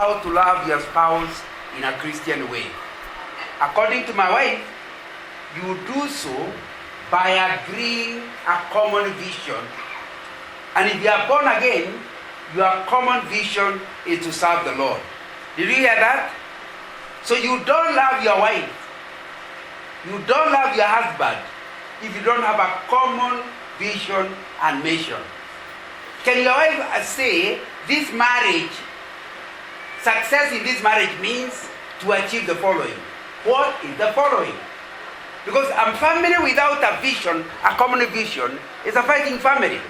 how to love your spouse in a Christian way. According to my wife, you do so by agreeing a common vision. And if you are born again, your common vision is to serve the Lord. Did you hear that? So you don't love your wife, you don't love your husband if you don't have a common vision and mission. Can your wife say, this marriage, success in this marriage means to achieve the following? What is the following? Because a family without a vision, a common vision, is a fighting family.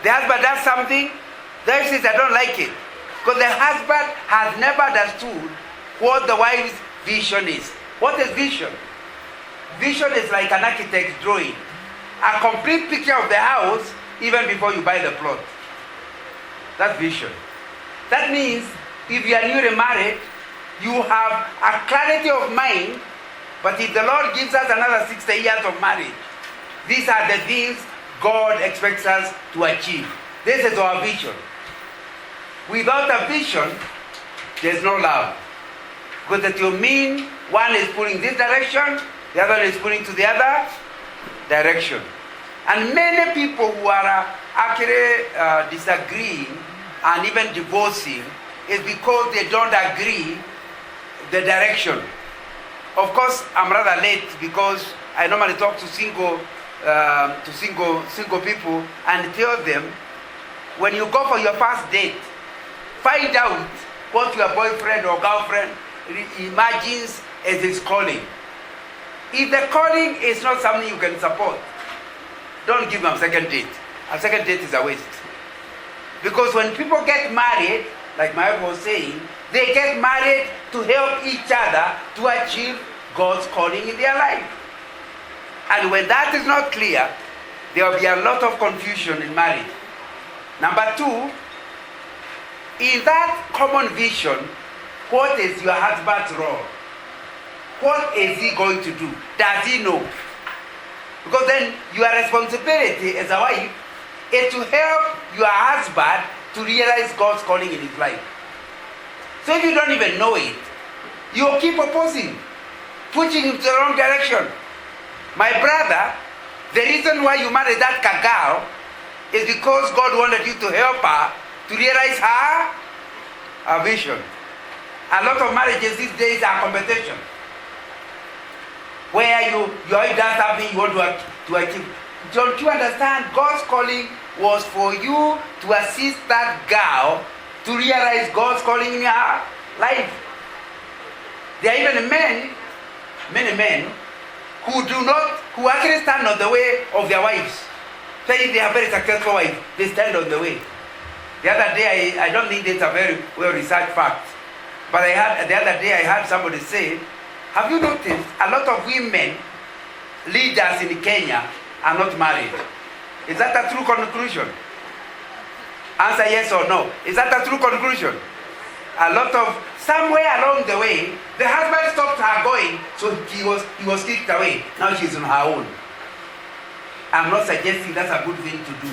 The husband does something, the wife says, I don't like it. Because the husband has never understood what the wife's vision is. What is vision? Vision is like an architect's drawing. A complete picture of the house even before you buy the plot. That's vision. That means if you are newly married, you have a clarity of mind, but if the Lord gives us another 60 years of marriage, these are the things God expects us to achieve. This is our vision. Without a vision, there's no love. Because that you mean one is pulling this direction, the other is pulling to the other direction. And many people who are actually disagreeing and even divorcing is because they don't agree the direction. Of course, I'm rather late because I normally talk to single people and tell them, when you go for your first date, find out what your boyfriend or girlfriend imagines as his calling. If the calling is not something you can support, don't give them a second date. A second date is a waste. Because when people get married, like my wife was saying, they get married to help each other to achieve God's calling in their life. And when that is not clear, there will be a lot of confusion in marriage. Number two, in that common vision, what is your husband's role? What is he going to do? Does he know? Because then your responsibility as a wife is to help your husband to realize God's calling in his life. So if you don't even know it, you'll keep opposing, pushing him to the wrong direction. My brother, the reason why you married that girl is because God wanted you to help her to realize her vision. A lot of marriages these days are competition, where your wife does something you want to achieve. Don't you understand? God's calling was for you to assist that girl to realize God's calling in her life. There are even many men who actually stand on the way of their wives. Say they are very successful wives, they stand on the way. The other day, I don't think it's a very well-researched fact, but the other day I heard somebody say, have you noticed a lot of women leaders in Kenya are not married? Is that a true conclusion? Answer yes or no. Is that a true conclusion? Somewhere along the way, the husband stopped her going, so he was kicked away. Now she's on her own. I'm not suggesting that's a good thing to do.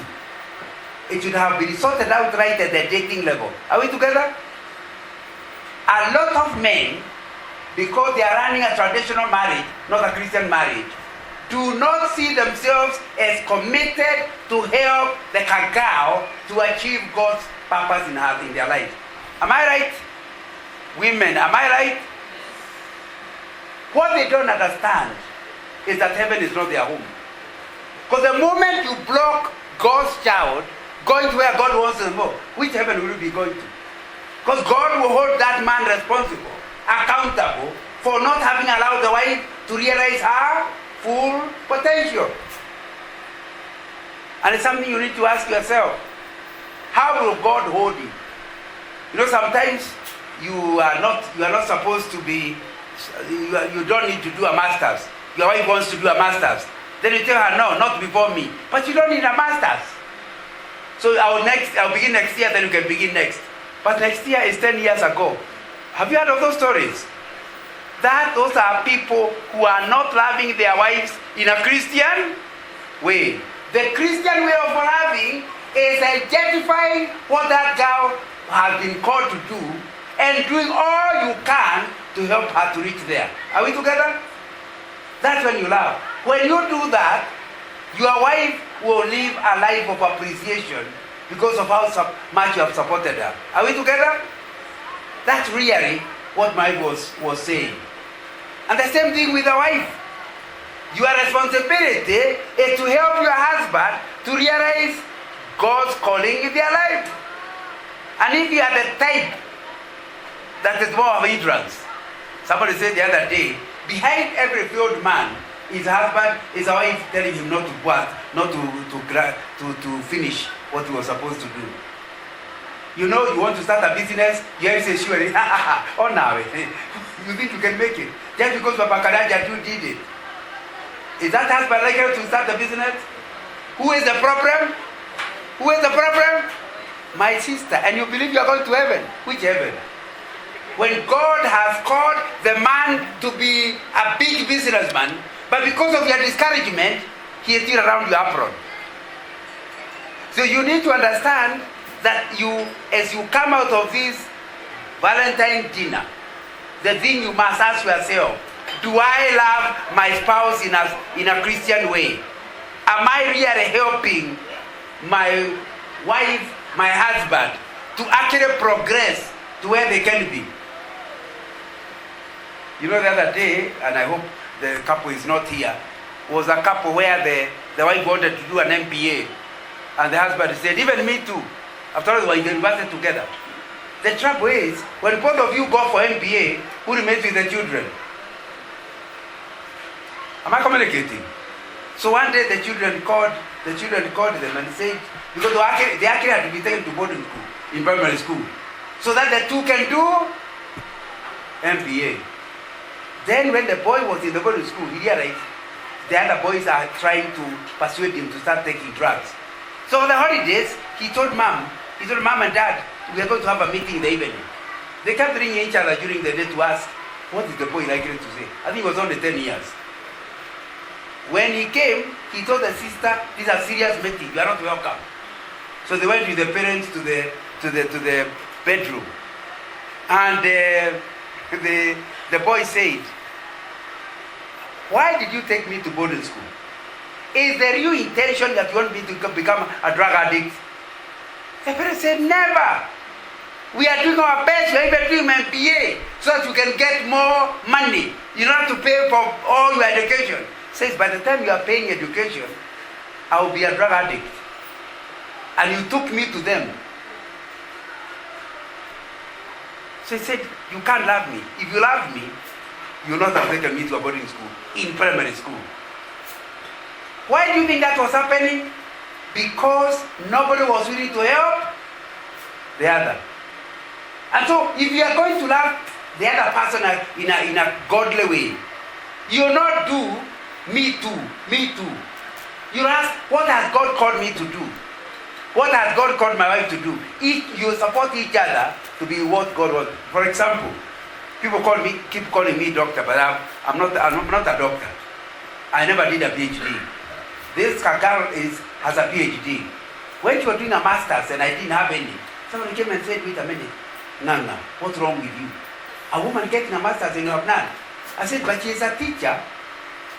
It should have been sorted out right at the dating level. Are we together? A lot of men, because they are running a traditional marriage, not a Christian marriage, do not see themselves as committed to help the girl to achieve God's purpose in their life. Am I right? Women, am I right? What they don't understand is that heaven is not their home. Because the moment you block God's child going to where God wants them to go, which heaven will you be going to? Because God will hold that man responsible, accountable, for not having allowed the wife to realize her full potential. And it's something you need to ask yourself. How will God hold you? You know, sometimes you are not supposed to be, you don't need to do a master's. Your wife wants to do a master's. Then you tell her, no, not before me. But you don't need a master's. So I'll begin next year, then you can begin next. But next year is 10 years ago. Have you heard of those stories? Those are people who are not loving their wives in a Christian way. The Christian way of loving is identifying what that girl has been called to do and doing all you can to help her to reach there. Are we together? That's when you love. When you do that, your wife will live a life of appreciation because of how much you have supported her. Are we together? That's really what my boss was saying. And the same thing with a wife. Your responsibility is to help your husband to realize God's calling in their life. And if you are the type that is more of a hindrance, somebody said the other day, behind every failed man is a husband, is a wife telling him not to work, not to finish what he was supposed to do. You know, you want to start a business, you have to say, sure, oh now, you think you can make it. Just because Papa Karaja you did it. Is that husband likely to start a business? Who is the problem? Who is the problem? My sister. And you believe you are going to heaven. Which heaven? When God has called the man to be a big businessman, but because of your discouragement, he is still around your apron. So you need to understand that you, as you come out of this Valentine dinner, the thing you must ask yourself, do I love my spouse in a Christian way? Am I really helping my wife, my husband, to actually progress to where they can be? You know, the other day, and I hope the couple is not here, was a couple where the wife wanted to do an MBA, and the husband said, even me too. After all, we were in the university together. The trouble is, when both of you go for MBA, who remains with the children? Am I communicating? So one day the children called them and said, because they actually had to be taken to boarding school, in primary school, so that the two can do MBA. Then when the boy was in the boarding school, he realized the other boys are trying to persuade him to start taking drugs. So on the holidays, he told mom and dad, we are going to have a meeting in the evening. They kept ringing each other during the day to ask, what is the boy likely to say? I think it was only 10 years. When he came, he told the sister, this is a serious meeting, you are not welcome. So they went with the parents to the bedroom. And the boy said, why did you take me to boarding school? Is there your intention that you want me to become a drug addict? The parents said, never. We are doing our best, we are even doing MBA so that you can get more money. You don't have to pay for all your education. Says, by the time you are paying education, I will be a drug addict. And you took me to them. So he said, you can't love me. If you love me, you will not have taken me to a boarding school, in primary school. Why do you think that was happening? Because nobody was willing to help the other. And so, if you are going to love the other person in a godly way, you will not do me too, me too. You ask, what has God called me to do? What has God called my wife to do? If you support each other to be what God wants. For example, people keep calling me doctor, but I'm not a doctor. I never did a PhD. This girl has a PhD. When she was doing a master's and I didn't have any, someone came and said, wait a minute, Nana, what's wrong with you? A woman getting a master's and you have none. I said, but she is a teacher,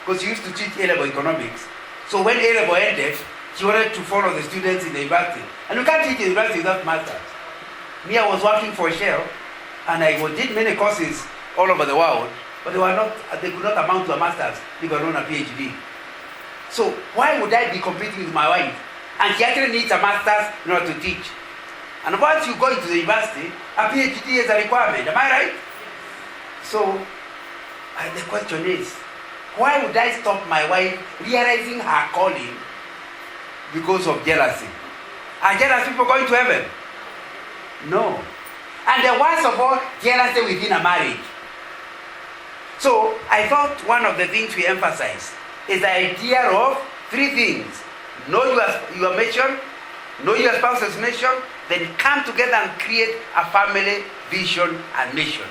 because she used to teach A-level economics. So when A-level ended, she wanted to follow the students in the university. And you can't teach in the university without masters. Me, I was working for Shell, and I did many courses all over the world, but they could not amount to a master's, let alone a PhD. So why would I be competing with my wife? And she actually needs a master's in order to teach. And once you go into the university, a PhD is a requirement. Am I right? So the question is, why would I stop my wife realizing her calling because of jealousy? Are jealous people going to heaven? No. And the worst of all, jealousy within a marriage. So I thought one of the things we emphasize is the idea of three things. Know your mission, know your spouse's mission, then come together and create a family vision and mission.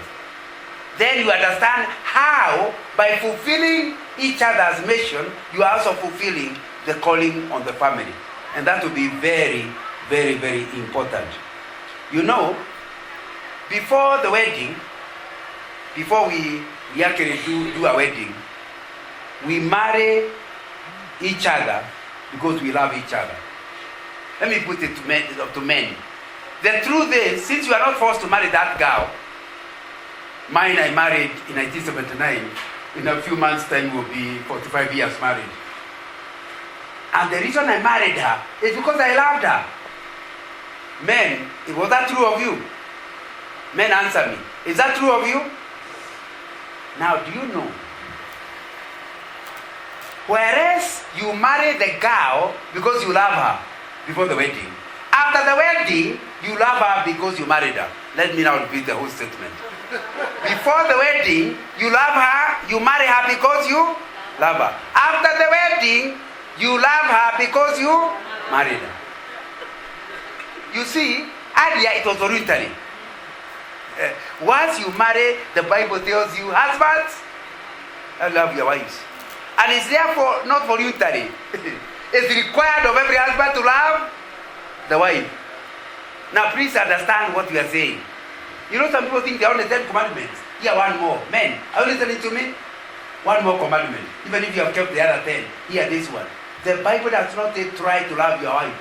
Then you understand how, by fulfilling each other's mission, you are also fulfilling the calling on the family. And that will be very, very, very important. You know, before the wedding, before we actually do a wedding, we marry each other because we love each other. Let me put it to men. The truth is, since you are not forced to marry that girl, mine I married in 1979, in a few months' time will be 45 years married. And the reason I married her is because I loved her. Men, was that true of you? Men, answer me. Is that true of you? Now, do you know? Whereas you marry the girl because you love her before the wedding. After the wedding, you love her because you married her. Let me now repeat the whole statement. Before the wedding, you love her, you marry her because you love her. After the wedding, you love her because you married her. You see, earlier it was voluntary. Once you marry, the Bible tells you, husbands, I love your wives. And it's therefore not voluntary. It's required of every husband to love the wife. Now please understand what we are saying. You know, some people think they are only 10 commandments. Here, one more. Men, are you listening to me? One more commandment. Even if you have kept the other 10, here this one. The Bible does not say try to love your wife.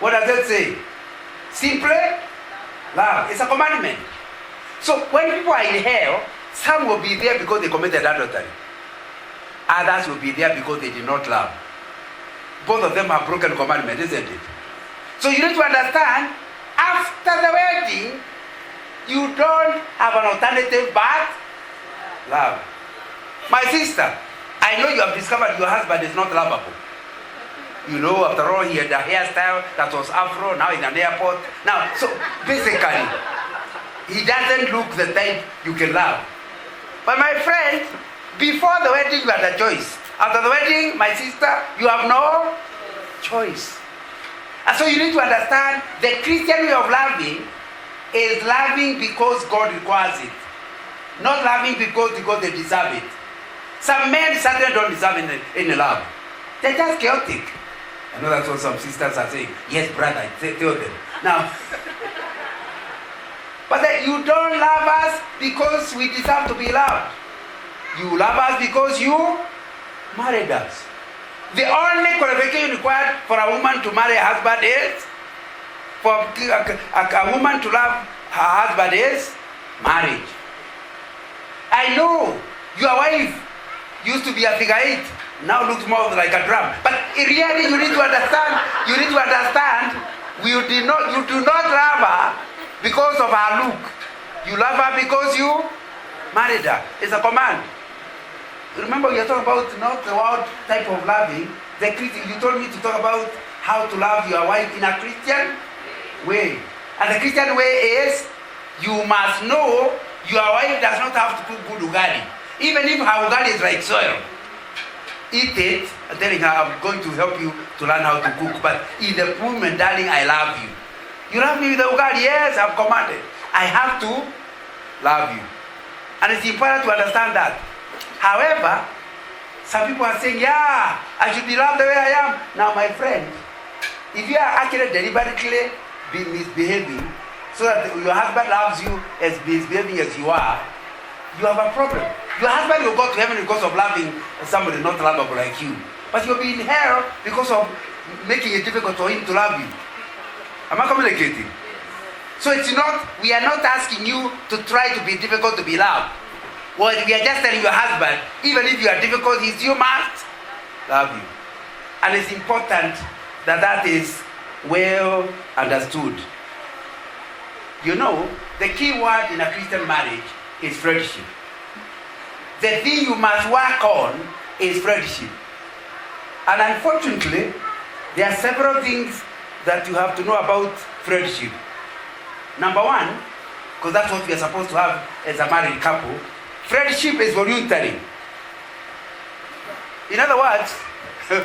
What does it say? Simply love. It's a commandment. So when people are in hell, some will be there because they committed adultery. Others will be there because they did not love. Both of them are broken commandments, isn't it? So you need to understand, after the wedding, you don't have an alternative but love. My sister, I know you have discovered your husband is not lovable. You know, after all, he had a hairstyle that was afro, now in an airport. Now, so basically, he doesn't look the type you can love. But my friend, before the wedding, you had a choice. After the wedding, my sister, you have no choice. And so you need to understand the Christian way of loving is loving because God requires it. Not loving because they deserve it. Some men certainly don't deserve any love. They're just chaotic. I know that's what some sisters are saying. Yes, brother, tell them. Now, but that you don't love us because we deserve to be loved. You love us because you married us. The only qualification required for a woman to marry a husband is, for a woman to love her husband is marriage. I know your wife used to be a figure 8, now looks more like a drum. But really, you need to understand. You do not love her because of her look. You love her because you married her. It's a command. Remember, we are talking about not the world type of loving. The Christian, you told me to talk about how to love your wife in a Christian way. And the Christian way is, you must know your wife does not have to cook good ugali. Even if her ugali is like soil. Eat it, and telling her, I'm going to help you to learn how to cook. But in the moment, darling, I love you. You love me with the ugali? Yes, I've commanded. I have to love you. And it's important to understand that. However, some people are saying, yeah, I should be loved the way I am. Now, my friend, if you are actually deliberately misbehaving so that your husband loves you as misbehaving as you are, you have a problem. Your husband will go to heaven because of loving somebody not lovable like you. But you'll be in hell because of making it difficult for him to love you. Am I communicating? So we are not asking you to try to be difficult to be loved. Well, we are just telling your husband, even if you are difficult, he still must love you. And it's important that is well understood. You know, the key word in a Christian marriage is friendship. The thing you must work on is friendship. And unfortunately, there are several things that you have to know about friendship. Number one, because that's what we are supposed to have as a married couple, friendship is voluntary. In other words,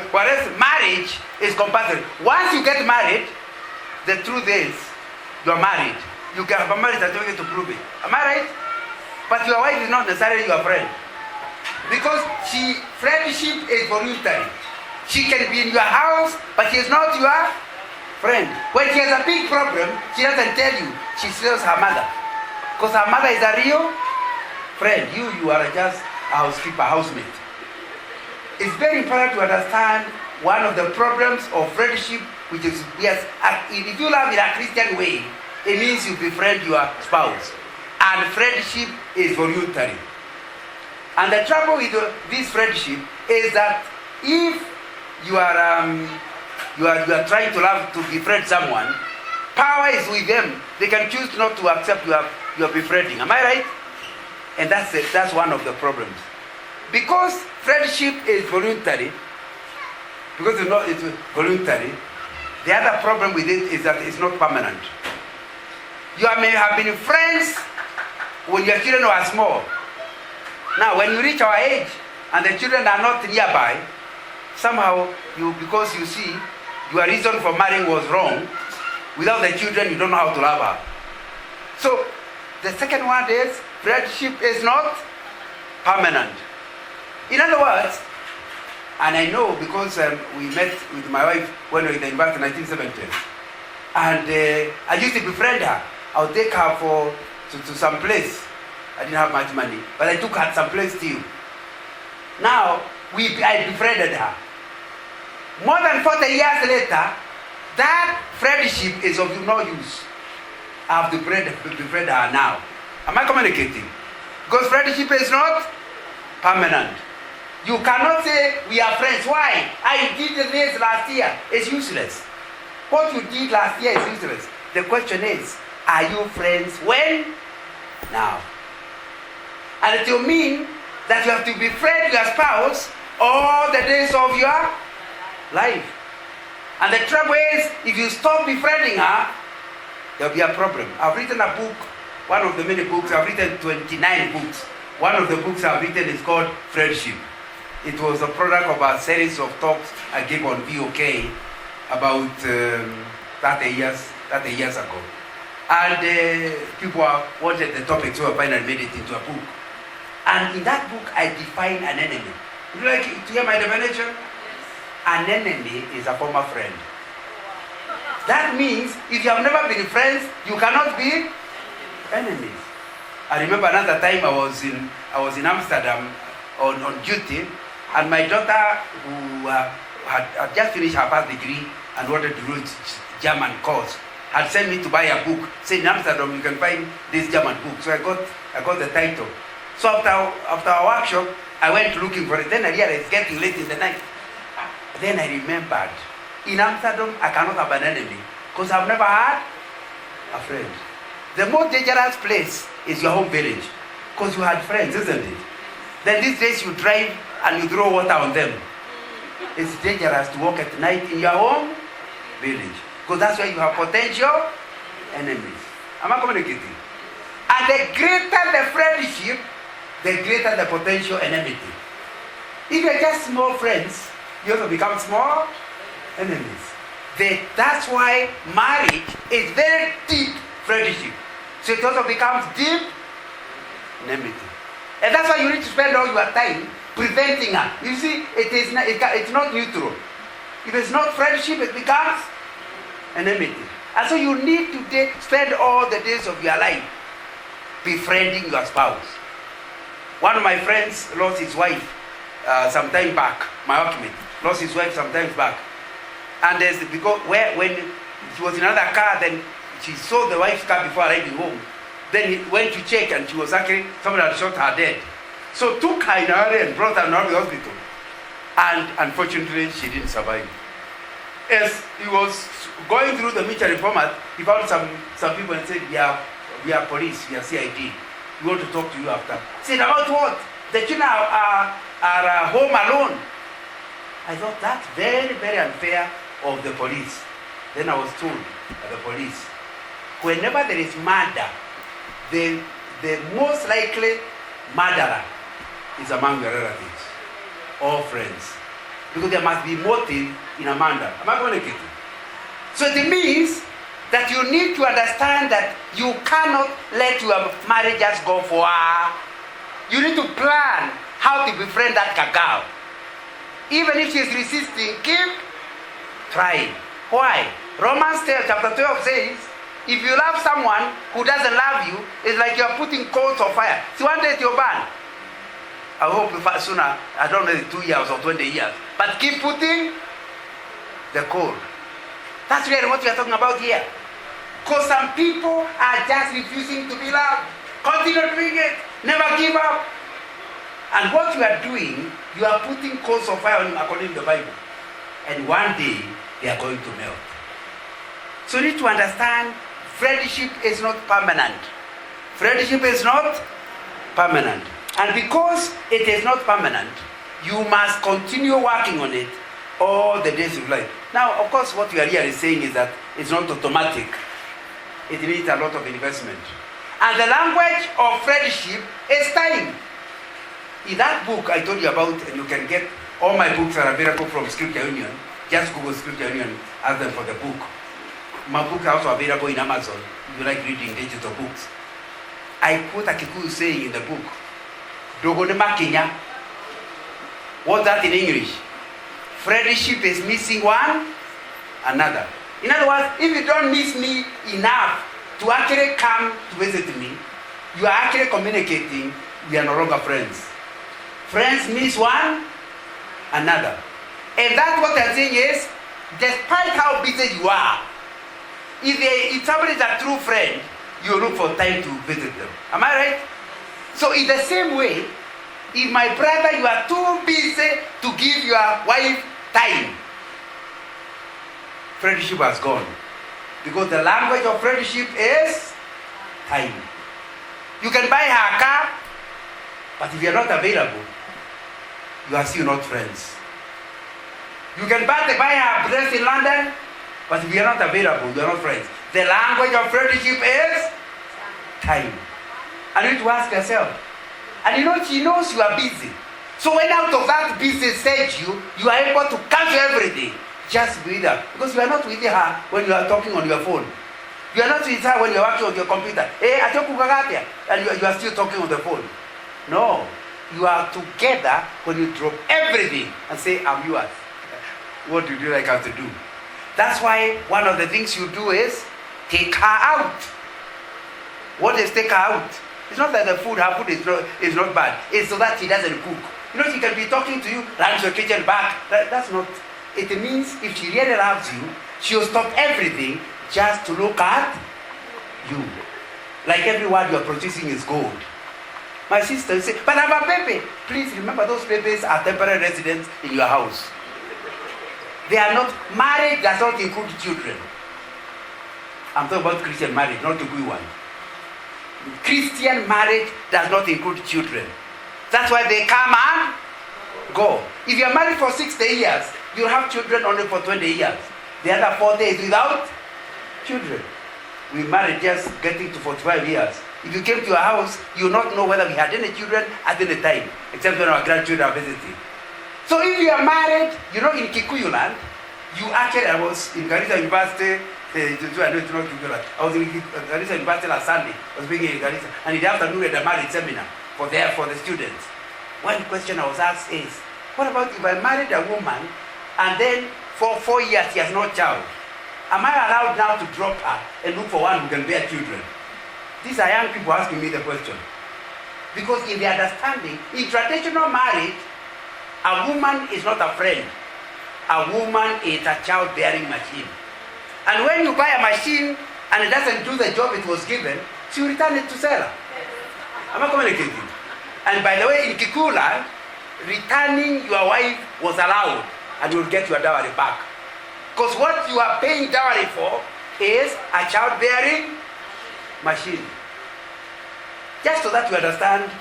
whereas marriage is compulsory. Once you get married, the truth is, you're married. You can have a marriage certificate to prove it. Am I right? But your wife is not necessarily your friend. Because friendship is voluntary. She can be in your house, but she is not your friend. When she has a big problem, she doesn't tell you. She tells her mother. Because her mother is a real friend. You are just a housekeeper, housemate. It's very important to understand one of the problems of friendship, which is, yes, if you love in a Christian way, it means you befriend your spouse. And friendship is voluntary. And the trouble with this friendship is that if you are trying to befriend someone, power is with them. They can choose not to accept your befriending. Am I right? And that's one of the problems. Because friendship is voluntary, it's voluntary, the other problem with it is that it's not permanent. You may have been friends when your children were small. Now, when you reach our age and the children are not nearby, somehow because you see your reason for marrying was wrong, without the children you don't know how to love her. So the second one is friendship is not permanent. In other words, and I know because we met with my wife when we were in the university in 1970, and I used to befriend her. I would take her to some place. I didn't have much money, but I took her some place still. Now I befriended her. More than 40 years later, that friendship is of no use. I have to befriend her now. Am I communicating? Because friendship is not permanent. You cannot say we are friends. Why? I did this last year. It's useless. What you did last year is useless. The question is, are you friends when? Now. And it will mean that you have to befriend your spouse all the days of your life. And the trouble is, if you stop befriending her, there will be a problem. I've written a book, one of the many books. I've written 29 books. One of the books I've written is called Friendship. It was a product of a series of talks I gave on VOK about 30 years ago. And people wanted the topic, so I finally made it into a book. And in that book, I define an enemy. Would you like to hear my definition? Yes. An enemy is a former friend. That means if you have never been friends, you cannot be enemies. I remember another time I was in Amsterdam on duty, and my daughter, who had just finished her first degree and wanted to do German course, had sent me to buy a book. Said in Amsterdam you can find this German book. So I got the title. So after our workshop, I went looking for it. Then I realized it's getting late in the night. Then I remembered, in Amsterdam I cannot have an enemy because I've never had a friend. The most dangerous place is your home village because you had friends, isn't it? Then these days you drive and you throw water on them. It's dangerous to walk at night in your home village because that's where you have potential enemies. Am I communicating? And the greater the friendship, the greater the potential enmity. If you're just small friends, you also become small enemies. That's why marriage is very deep friendship. So it also becomes deep enmity. And that's why you need to spend all your time preventing her. You see, it's not neutral. If it's not friendship, it becomes enmity. And so you need to spend all the days of your life befriending your spouse. One of my friends lost his wife some time back. My workmate lost his wife some time back. And because when she was in another car, then she saw the wife's car before arriving home. Then he went to check and she was actually, someone had shot her dead. So took her in a hurry and brought her to the hospital. And unfortunately, she didn't survive. As he was going through the mutual reformat, he found some people and said, we are police, we are CID. We want to talk to you after. He said, about what? The children are home alone. I thought that's very, very unfair of the police. Then I was told by the police, whenever there is murder, the most likely murderer is among your relatives or friends. Because there must be motive in a murder. Am I communicating? So it means that you need to understand that you cannot let your marriage just go for you need to plan how to befriend that cacao. Even if she is resisting, keep trying. Why? Romans chapter 12 says, If you love someone who doesn't love you, it's like you're putting coals of fire. See, one day you'll burn. I hope sooner, I don't know, 2 years or 20 years. But keep putting the coal. That's really what we are talking about here. Because some people are just refusing to be loved. Continue doing it. Never give up. And what you are doing, you are putting coals of fire on them according to the Bible. And one day, they are going to melt. So you need to understand, friendship is not permanent. Friendship is not permanent. And because it is not permanent, you must continue working on it all the days of life. Now, of course, what we are here is saying is that it's not automatic. It needs a lot of investment. And the language of friendship is time. In that book I told you about, and you can get, all my books are available from Scripture Union. Just Google Scripture Union, ask them for the book. My book is also available in Amazon, if you like reading digital books. I quote a Kikuyu saying in the book, Dogo ne makinya. What's that in English? Friendship is missing one another. In other words, if you don't miss me enough to actually come to visit me, you are actually communicating, we are no longer friends. Friends miss one another. And that's what I'm saying is, despite how busy you are, if somebody is a true friend, you look for time to visit them. Am I right? So in the same way, if my brother, you are too busy to give your wife time, friendship has gone. Because the language of friendship is time. You can buy her a car, but if you are not available, you are still not friends. You can buy her a dress in London, but if you are not available, you are not friends. The language of friendship is time. And you need to ask yourself. And you know, she knows you are busy. So when out of that busy stage, you are able to cancel everything. Just with her. Because you are not with her when you are talking on your phone. You are not with her when you are working on your computer. And you are still talking on the phone. No. You are together when you drop everything and say, I'm yours. What would you like us to do? That's why one of the things you do is take her out. What is take her out? It's not that her food is not bad. It's so that she doesn't cook. You know, she can be talking to you, run to the kitchen back. That's not. It means if she really loves you, she'll stop everything just to look at you. Like every word you're producing is gold. My sister will say, but I'm a baby. Please remember, those babies are temporary residents in your house. They are not married, does not include children. I'm talking about Christian marriage, not the good one. Christian marriage does not include children. That's why they come and go. If you are married for 60 years, you'll have children only for 20 years. The other 4 days without children. We married just getting to 45 years. If you came to our house, you will not know whether we had any children at any time, except when our grandchildren are visiting. So if you are married, you know, in Kikuyu land, I was in Garissa University. I was in Garissa University last Sunday. I was being in Garissa, and in the afternoon we had a marriage seminar for the students. One question I was asked is, what about if I married a woman and then for 4 years she has no child? Am I allowed now to drop her and look for one who can bear children? These are young people asking me the question. Because in the understanding, in traditional marriage, a woman is not a friend. A woman is a child-bearing machine. And when you buy a machine and it doesn't do the job it was given, she will return it to seller. Am I communicating? And by the way, in Kikuyu land, returning your wife was allowed, and you will get your dowry back. Because what you are paying dowry for is a child-bearing machine. Just so that you understand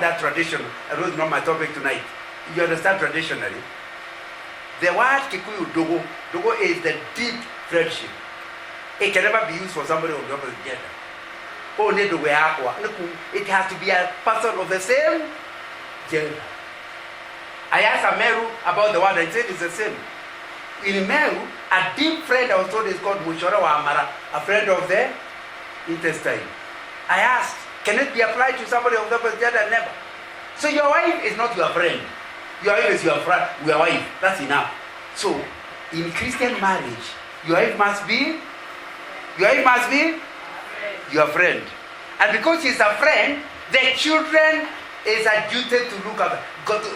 that tradition. I know it's not my topic tonight. You understand traditionally. The word Kikuyu dogo, dogo is the deep friendship. It can never be used for somebody of the opposite gender. It has to be a person of the same gender. I asked Ameru about the word, I said it's the same. In Meru, a deep friend I was told is called Mushora wa Amara, a friend of the intestine. I asked, can it be applied to somebody of the opposite gender? Never. So your wife is not your friend. Your wife is your wife. That's enough. So, in Christian marriage, your wife must be Your wife must be your friend. And because she's a friend, the children is adjuted to look after.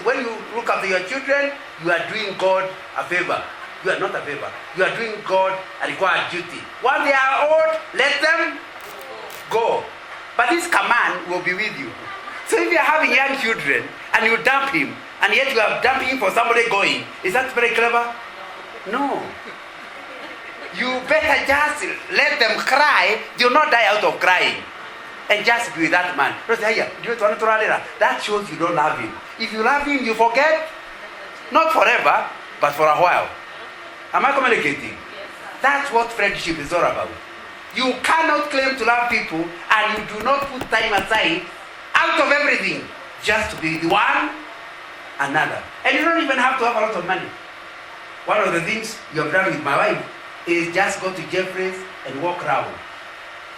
When you look after your children, you are doing God a favor. You are not a favor. You are doing God a required duty. Once they are old, let them go. But this command will be with you. So if you are having young children and you dump him, and yet you are dumping for somebody going, is that very clever? No. You better just let them cry. Do not die out of crying. And just be with that man. That shows you don't love him. If you love him, you forget. Not forever, but for a while. Am I communicating? Yes. That's what friendship is all about. You cannot claim to love people and you do not put time aside out of everything just to be the one another. And you don't even have to have a lot of money. One of the things you have done with my wife is just go to Jeffrey's and walk around.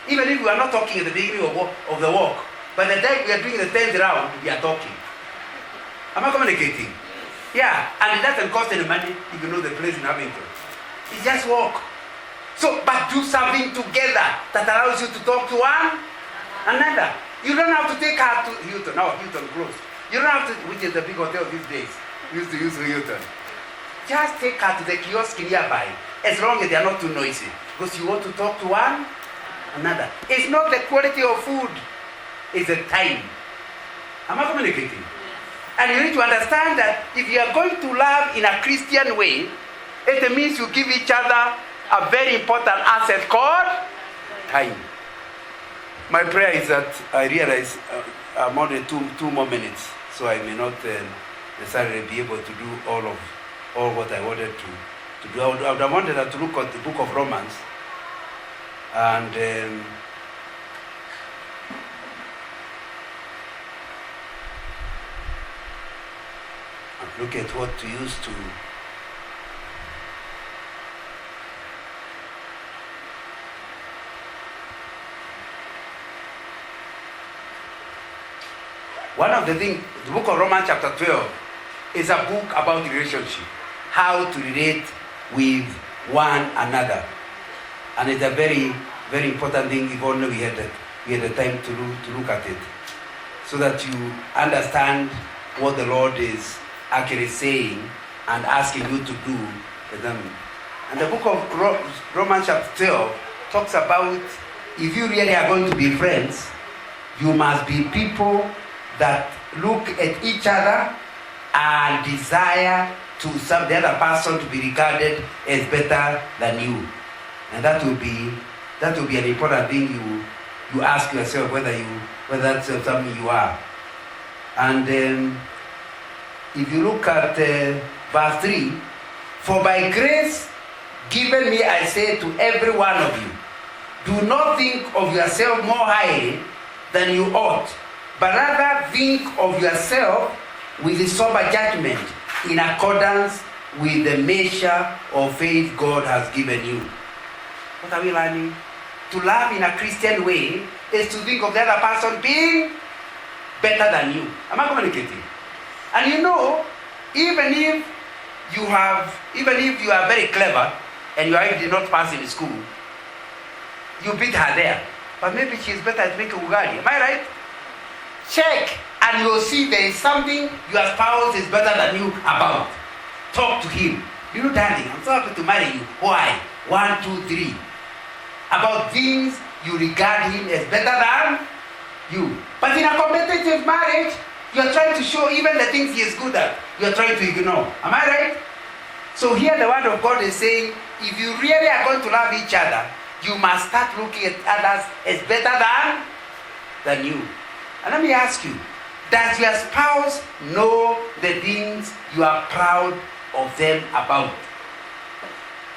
Even if we are not talking at the beginning of the walk, by the time we are doing the 10th round, we are talking. Am I communicating? Yeah, and it doesn't cost any money if you know the place in Hamilton. It's just walk. So, but do something together that allows you to talk to one another. You don't have to take her to Hilton. No, Hilton closed. You don't have to, which is the big hotel these days. We used to use Hilton. Just take her to the kiosk nearby, as long as they are not too noisy. Because you want to talk to one another. It's not the quality of food, it's the time. Am I communicating? And you need to understand that if you are going to love in a Christian way, it means you give each other a very important asset called time. My prayer is that I realize I'm only two more minutes, so I may not necessarily be able to do all what I wanted to do. I would have wanted to look at the book of Romans and look at what to use to one of the things, the book of Romans chapter 12 is a book about relationship, how to relate with one another. And it's a very, very important thing if only we had the time to look at it. So that you understand what the Lord is actually saying and asking you to do with them. And the book of Romans chapter 12 talks about if you really are going to be friends, you must be people that look at each other and desire to serve the other person to be regarded as better than you. And that will be an important thing you ask yourself whether that's something you are. And if you look at verse 3, for by grace given me, I say to every one of you, do not think of yourself more highly than you ought, but rather think of yourself with a sober judgment in accordance with the measure of faith God has given you. What are we learning? To love in a Christian way is to think of the other person being better than you. Am I communicating? And you know, even if you are very clever and your wife did not pass in school, you beat her there. But maybe she's better at making ugali. Am I right? Check and you'll see there is something your spouse is better than you about. Talk to him. You know, darling, I'm so happy to marry you. Why? 1, 2, 3. About things you regard him as better than you. But in a competitive marriage, you are trying to show even the things he is good at, you are trying to ignore. Am I right? So here the word of God is saying, if you really are going to love each other, you must start looking at others as better than you. And let me ask you, does your spouse know the things you are proud of them about?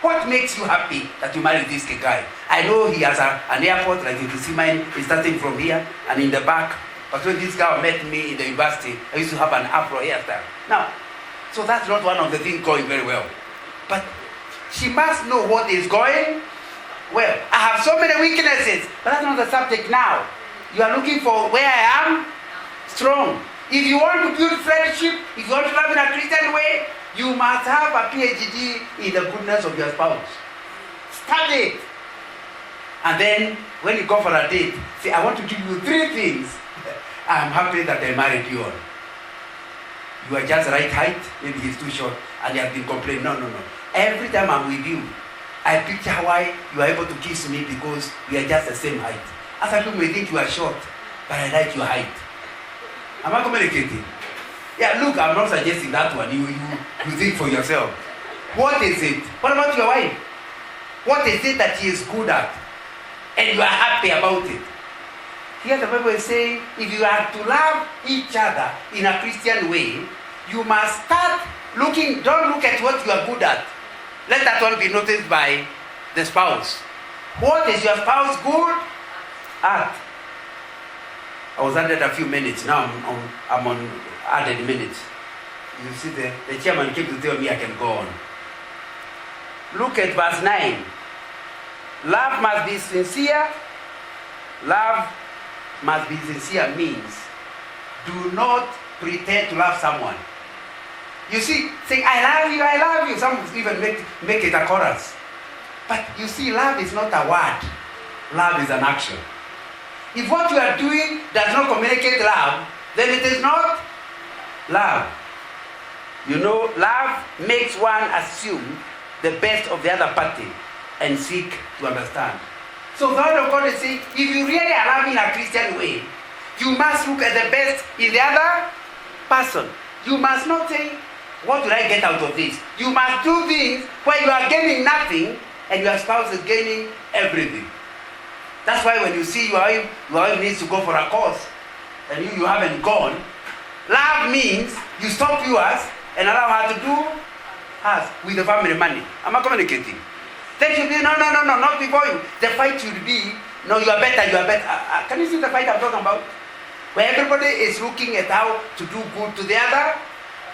What makes you happy that you married this guy? I know he has an airport, like you can see mine is starting from here and in the back. But when this guy met me in the university, I used to have an afro hairstyle. Now, so that's not one of the things going very well. But she must know what is going well. I have so many weaknesses, but that's not the subject now. You are looking for where I am strong. If you want to build friendship, if you want to love in a Christian way, you must have a PhD in the goodness of your spouse. Study it. And then when you go for a date, say, I want to give you 3 things I'm happy that I married you on. You are just right height, maybe he's too short, and you have been complaining. No. Every time I'm with you, I picture why you are able to kiss me because we are just the same height. Other people may think you are short, but I like your height. Am I communicating? Yeah, look, I'm not suggesting that one. You think for yourself. What is it? What about your wife? What is it that she is good at? And you are happy about it. Here the Bible is saying, if you are to love each other in a Christian way, you must start looking, don't look at what you are good at. Let that one be noticed by the spouse. What is your spouse good at? I was added a few minutes, now I'm on added minutes. You see the chairman came to tell me I can go on. Look at verse 9. Love must be sincere. Love must be sincere means do not pretend to love someone. You see, saying I love you. Some even make it a chorus. But you see, love is not a word. Love is an action. If what you are doing does not communicate love, then it is not love. You know, love makes one assume the best of the other party and seek to understand. So the word of God is saying, if you really are loving in a Christian way, you must look at the best in the other person. You must not say, what will I get out of this? You must do things where you are gaining nothing and your spouse is gaining everything. That's why when you see your wife needs to go for a course and you haven't gone, love means you stop yours and allow her to do hers with the family money. Am I communicating? Then she'll be, no, not before you. The fight should be, no, you are better. Can you see the fight I'm talking about? Where everybody is looking at how to do good to the other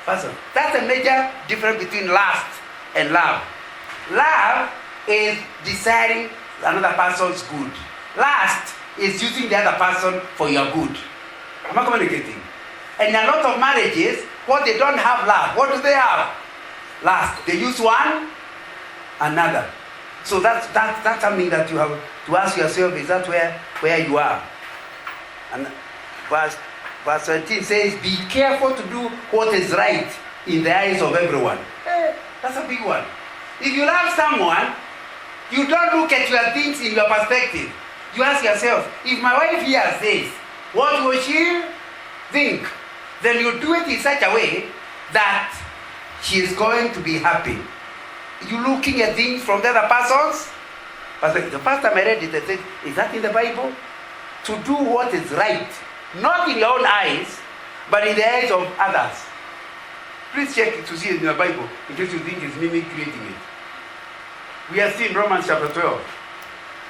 person. That's a major difference between lust and love. Love is desiring another person's good. Lust is using the other person for your good. Am I communicating? And in a lot of marriages, what they don't have love, what do they have? Lust. They use one another. So that's something that you have to ask yourself, is that where you are? And verse 17 says, be careful to do what is right in the eyes of everyone. That's a big one. If you love someone, you don't look at your things in your perspective. You ask yourself, if my wife hears this, what will she think? Then you do it in such a way that she is going to be happy. You looking at things from the other person's perspective. The first time I read it, I said, is that in the Bible? To do what is right. Not in your own eyes, but in the eyes of others. Please check it to see it in the Bible, in case you think it's me creating it. We are still in Romans chapter 12.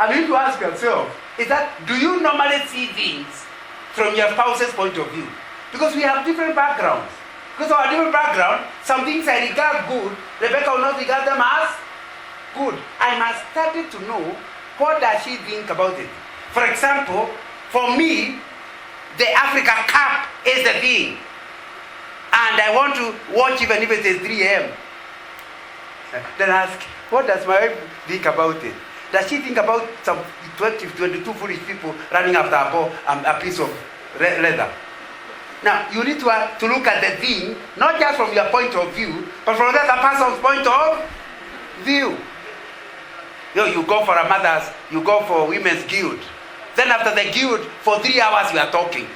And you need to ask yourself, is that, do you normally see things from your spouse's point of view? Because we have different backgrounds. Because of our different background, some things I regard good, Rebecca will not regard them as good. I must study to know what does she think about it. For example, for me, the Africa Cup is the thing. And I want to watch even if it is 3 a.m. Then ask, what does my wife think about it? Does she think about some 22 foolish people running after a ball and a piece of leather? Now, you need to look at the thing, not just from your point of view, but from the other person's point of view. You go for a mother's, you go for women's guild. Then after the guild, for 3 hours you are talking.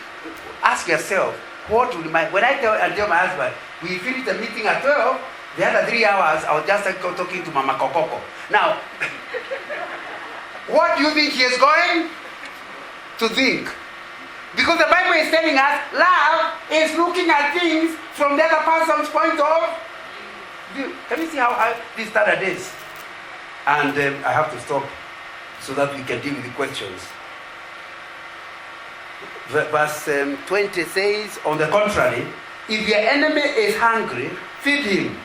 Ask yourself, what will when I tell my husband, we finish the meeting at 12, the other 3 hours, I was just talking to Mama Kokoko. Now, what do you think he is going to think? Because the Bible is telling us, love is looking at things from the other person's point of view. Can you see how this started is? And I have to stop so that we can deal with the questions. Verse 20 says, on the contrary, if your enemy is hungry, feed him.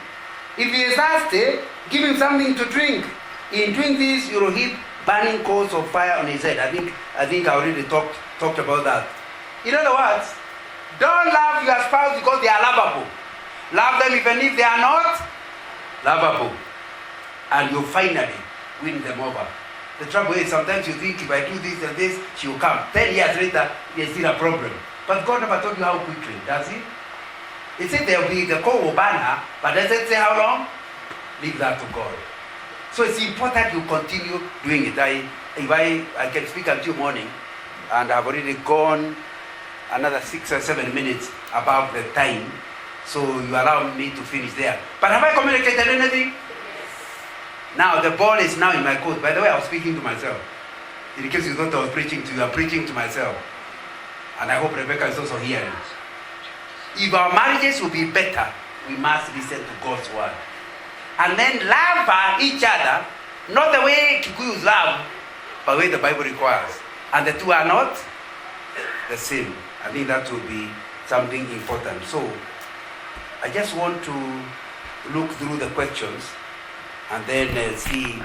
If he is thirsty, give him something to drink. In doing this, you will heap burning coals of fire on his head. I think I already talked about that. In other words, don't love your spouse because they are lovable. Love them even if they are not lovable. And you finally win them over. The trouble is sometimes you think if I do this and this, she will come. 10 years later, there's still a problem. But God never told you how quickly, does he? He said there will be the coal will burn her, but does it say how long? Leave that to God. So it's important you continue doing it. If I can speak until morning, and I've already gone another 6 or 7 minutes above the time, so you allow me to finish there. But have I communicated anything? Now the ball is now in my court. By the way, I was speaking to myself. In case you thought I was preaching to you, I'm preaching to myself. And I hope Rebecca is also hearing. If our marriages will be better, we must listen to God's word. And then love each other, not the way Kikuyus love, but the way the Bible requires. And the two are not the same. I think that will be something important. So, I just want to look through the questions and then see